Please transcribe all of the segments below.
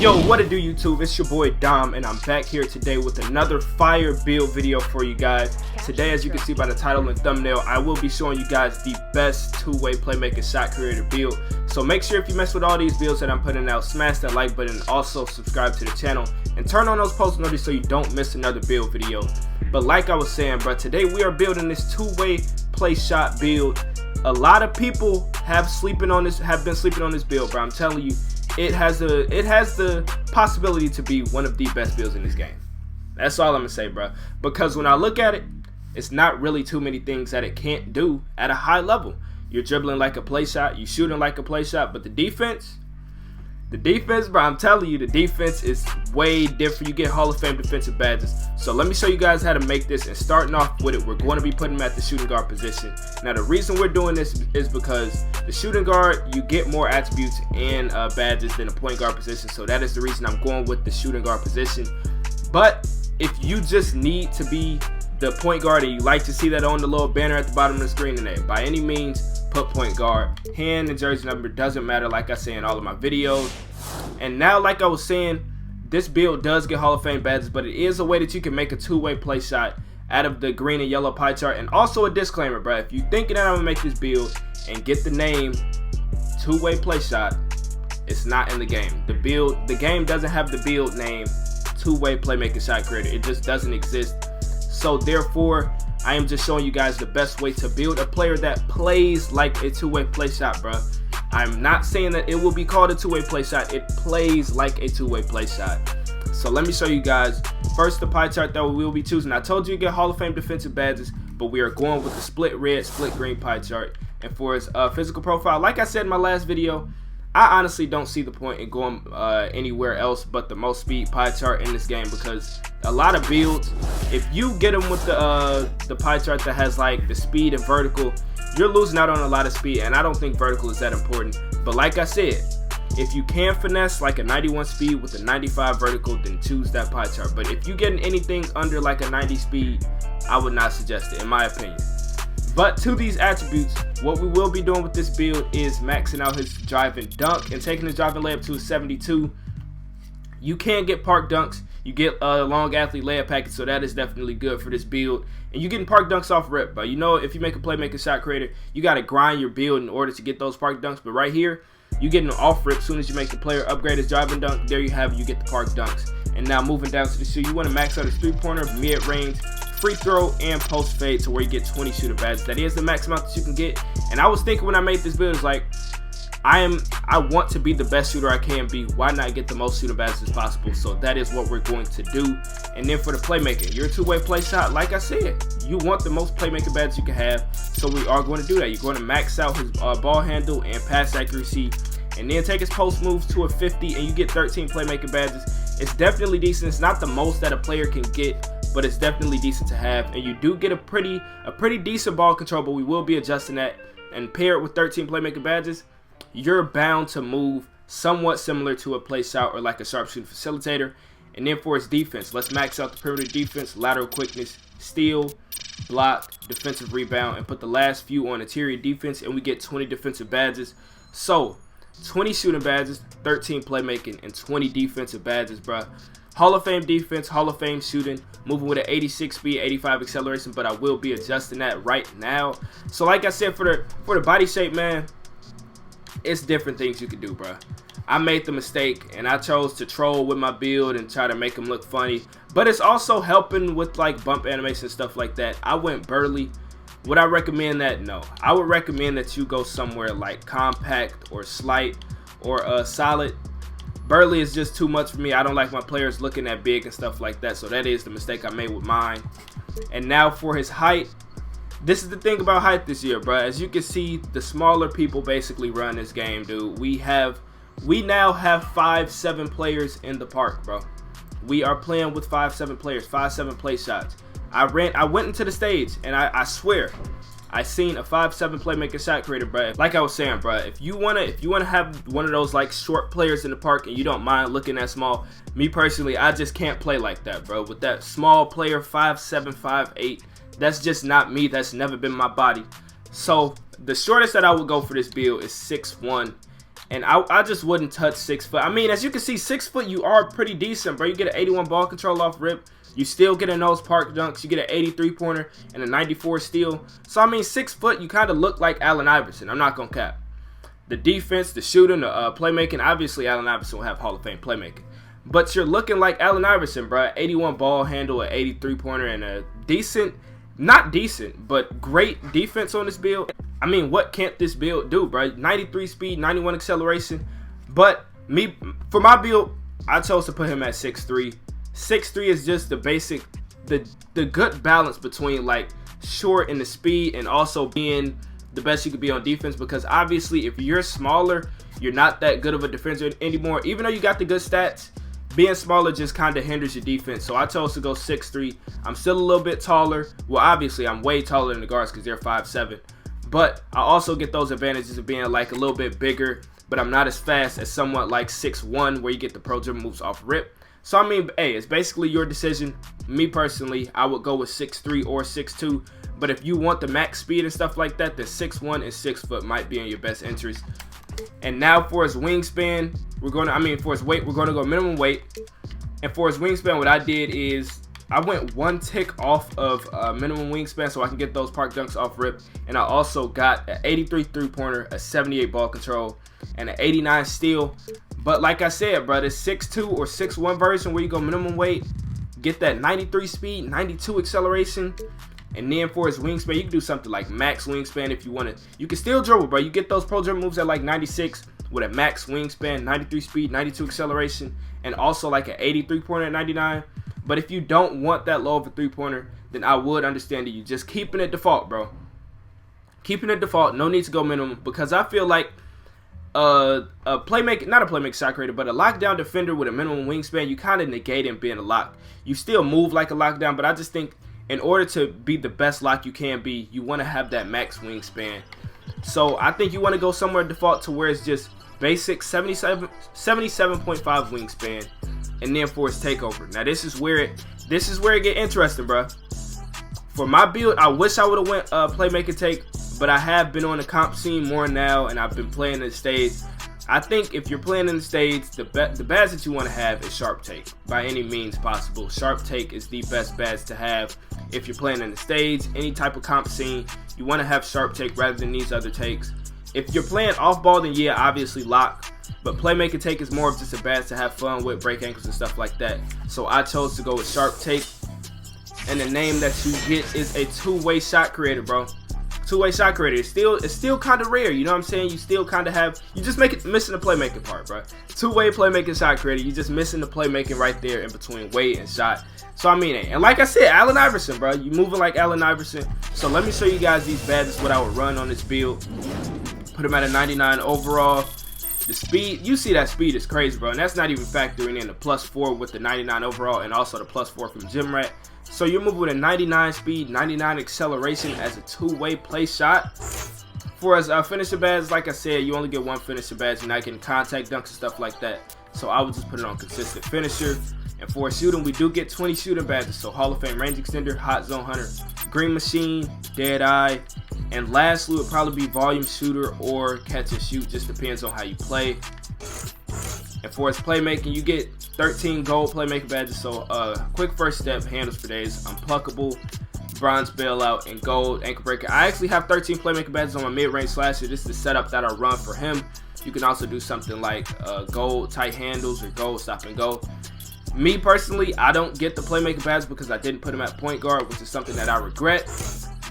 Yo, what it do, YouTube? It's your boy Dom, and I'm back here today with another fire build video for you guys. Today, as you can see by the title and thumbnail, I will be showing you guys the best two-way playmaking shot creator build. So make sure if you mess with all these builds that I'm putting out, smash that like button and also subscribe to the channel and turn on those post notifications so you don't miss another build video. But like I was saying, bro, today we are building this two-way play shot build. A lot of people have been sleeping on this build, bro. I'm telling you, it has the possibility to be one of the best builds in this game. That's all I'm gonna say, bro. Because when I look at it, it's not really too many things that it can't do at a high level. You're dribbling like a play shot, you shooting like a play shot, but the defense, bro, I'm telling you, the defense is way different. You get Hall of Fame defensive badges. So let me show you guys how to make this, and starting off with it, we're going to be putting him at the shooting guard position. Now the reason we're doing this is because the shooting guard, you get more attributes and badges than the point guard position. So that is the reason I'm going with the shooting guard position. But if you just need to be the point guard and you like to see that on the little banner at the bottom of the screen, then by any means put point guard. Hand and jersey number doesn't matter, like I say in all of my videos. And now, like I was saying, this build does get Hall of Fame badges, but it is a way that you can make a two-way play shot out of the green and yellow pie chart. And also a disclaimer, bro, if you thinking that I'm gonna make this build and get the name two-way play shot, it's not in the game. The game doesn't have the build name two-way playmaking shot creator. It just doesn't exist. So therefore, I am just showing you guys the best way to build a player that plays like a two-way play shot, bro. I'm not saying that it will be called a two-way play shot. It plays like a two-way play shot. So let me show you guys first the pie chart that we will be choosing. I told you to get Hall of Fame defensive badges, but we are going with the split red, split green pie chart. And for his physical profile, like I said in my last video, I honestly don't see the point in going anywhere else but the most speed pie chart in this game, because a lot of builds, if you get them with the pie chart that has like the speed and vertical, you're losing out on a lot of speed, and I don't think vertical is that important. But like I said, if you can finesse like a 91 speed with a 95 vertical, then choose that pie chart. But if you're getting anything under like a 90 speed, I would not suggest it, in my opinion. But to these attributes, what we will be doing with this build is maxing out his drive and dunk and taking his drive and layup to a 72. You can get park dunks. You get a long athlete layup package, so that is definitely good for this build. And you're getting park dunks off rip, but you know, if you make a playmaking shot creator, you got to grind your build in order to get those park dunks. But right here, you getting an off rip. As soon as you make the player upgrade his drive and dunk, there you have it, you get the park dunks. And now moving down to the shoe, you want to max out his three-pointer, mid-range, free throw, and post fade to where you get 20 shooter badges. That is the max amount that you can get. And I was thinking when I made this build, it's like, I want to be the best shooter I can be. Why not get the most shooter badges as possible? So that is what we're going to do. And then for the playmaking, your two-way play shot, like I said, you want the most playmaking badges you can have. So we are going to do that. You're going to max out his ball handle and pass accuracy, and then take his post moves to a 50, and you get 13 playmaking badges. It's definitely decent. It's not the most that a player can get, but it's definitely decent to have. And you do get a pretty decent ball control, but we will be adjusting that. And pair it with 13 playmaking badges, you're bound to move somewhat similar to a play shot or like a sharpshooter facilitator. And then for his defense, let's max out the perimeter defense, lateral quickness, steal, block, defensive rebound, and put the last few on interior defense, and we get 20 defensive badges. So 20 shooting badges, 13 playmaking, and 20 defensive badges, bruh. Hall of Fame defense, Hall of Fame shooting, moving with an 86 speed, 85 acceleration, but I will be adjusting that right now. So like I said, for the body shape, man, it's different things you can do, bro. I made the mistake and I chose to troll with my build and try to make him look funny, but it's also helping with like bump animation and stuff like that. I went burly. Would I recommend that? No. I would recommend that you go somewhere like compact or slight or solid. Burly is just too much for me. I don't like my players looking that big and stuff like that, so that is the mistake I made with mine. And now for his height, this is the thing about height this year, bro. As you can see, the smaller people basically run this game, dude. We now have 5'7" players in the park, bro. We are playing with 5'7" players, 5'7" play shots. I went into the stage, and I swear, I seen a 5'7" playmaking shot creator, bro. Like I was saying, bro, if you wanna have one of those like short players in the park and you don't mind looking that small, me personally, I just can't play like that, bro. With that small player, 5'7", 5'8", that's just not me. That's never been my body. So the shortest that I would go for this build is 6'1", And I just wouldn't touch 6 foot. I mean, as you can see, 6 foot, you are pretty decent, bro. You get an 81 ball control off rip. You still get in those park dunks. You get an 83 pointer and a 94 steal. So, I mean, 6 foot, you kind of look like Allen Iverson. I'm not going to cap. The defense, the shooting, the playmaking, obviously Allen Iverson will have Hall of Fame playmaking. But you're looking like Allen Iverson, bro. 81 ball handle, an 83 pointer, and a decent, not decent, but great defense on this build. I mean, what can't this build do, bro? 93 speed, 91 acceleration. But for my build, I chose to put him at 6'3". 6'3" is just the basic, the good balance between like short and the speed, and also being the best you could be on defense. Because obviously, if you're smaller, you're not that good of a defender anymore. Even though you got the good stats, being smaller just kind of hinders your defense. So I chose to go 6'3". I'm still a little bit taller. Well, obviously, I'm way taller than the guards because they're 5'7". But I also get those advantages of being like a little bit bigger, but I'm not as fast as somewhat like 6'1", where you get the pro dribble moves off rip. So, I mean, hey, it's basically your decision. Me personally, I would go with 6'3" or 6'2". But if you want the max speed and stuff like that, then 6'1" and 6 foot might be in your best interest. And now for his wingspan, for his weight, we're going to go minimum weight. And for his wingspan, what I did is I went 1 tick off of minimum wingspan so I can get those park dunks off rip. And I also got an 83 three-pointer, a 78 ball control, and an 89 steal. But like I said, bro, this 6'2" or 6'1" version where you go minimum weight, get that 93 speed, 92 acceleration. And then for his wingspan, you can do something like max wingspan if you want to. You can still dribble, bro. You get those pro dribble moves at like 96 with a max wingspan, 93 speed, 92 acceleration, and also like an 83 pointer at 99. But if you don't want that low of a 3-pointer, then I would understand that you just keeping it default, bro. Keeping it default, no need to go minimum, because I feel like a playmaker, not a playmaking shot creator, but a lockdown defender with a minimum wingspan, you kind of negate him being a lock. You still move like a lockdown, but I just think in order to be the best lock you can be, you want to have that max wingspan. So I think you want to go somewhere default to where it's just basic 77.5 wingspan. And then for his takeover. Now this is where it get interesting, bro. For my build, I wish I would have went playmaker take, but I have been on the comp scene more now, and I've been playing in the stage. I think if you're playing in the stage, the badge that you want to have is sharp take by any means possible. Sharp take is the best badge to have if you're playing in the stage, any type of comp scene. You want to have sharp take rather than these other takes. If you're playing off ball, then yeah, obviously lock. But playmaker take is more of just a badge to have fun with, break ankles and stuff like that. So I chose to go with sharp take. And the name that you get is a two-way shot creator, bro. Two-way shot creator. It's still kind of rare, you know what I'm saying? You still kind of have, you just missing the playmaking part, bro. Two-way playmaking shot creator. You just missing the playmaking right there in between weight and shot. So I mean, and like I said, Allen Iverson, bro. You moving like Allen Iverson. So let me show you guys these badges, what I would run on this build. Put him at a 99 overall. The speed, you see that speed is crazy, bro. And that's not even factoring in the +4 with the 99 overall and also the +4 from Gym Rat. So you're moving with a 99 speed, 99 acceleration as a two-way play shot. For his finisher badge, like I said, you only get 1 finisher badge. You're not getting contact dunks and stuff like that. So I would just put it on consistent finisher. And for shooting, we do get 20 shooting badges. So Hall of Fame range extender, hot zone hunter, green machine, dead eye. And lastly would probably be volume shooter or catch and shoot. Just depends on how you play. And for his playmaking, you get 13 gold playmaking badges. So quick first step, handles for days, unpluckable, bronze bailout, and gold ankle breaker. I actually have 13 playmaking badges on my mid-range slasher. This is the setup that I run for him. You can also do something like gold tight handles or gold stop and go. Me personally, I don't get the playmaking badge because I didn't put him at point guard, which is something that I regret.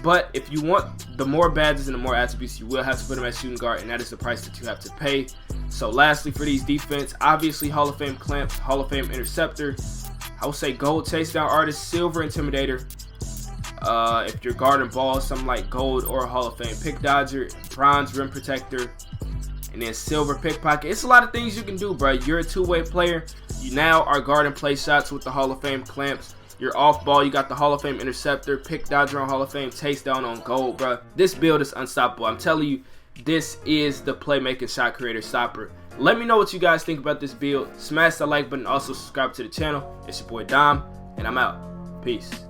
But if you want the more badges and the more attributes, you will have to put him at shooting guard, and that is the price that you have to pay. So lastly, for these defense, obviously Hall of Fame clamps, Hall of Fame interceptor. I would say gold chase down artist, silver intimidator. If you're guarding balls, something like gold or Hall of Fame pick dodger, bronze rim protector, and then silver pickpocket. It's a lot of things you can do, bro. You're a two-way player. You now are guarding play shots with the Hall of Fame clamps. You're off ball, you got the Hall of Fame interceptor, pick dodger on Hall of Fame, chase down on gold, bro. This build is unstoppable. I'm telling you, this is the Playmaking Shot Creator stopper. Let me know what you guys think about this build. Smash the like button, also subscribe to the channel. It's your boy Dom, and I'm out. Peace.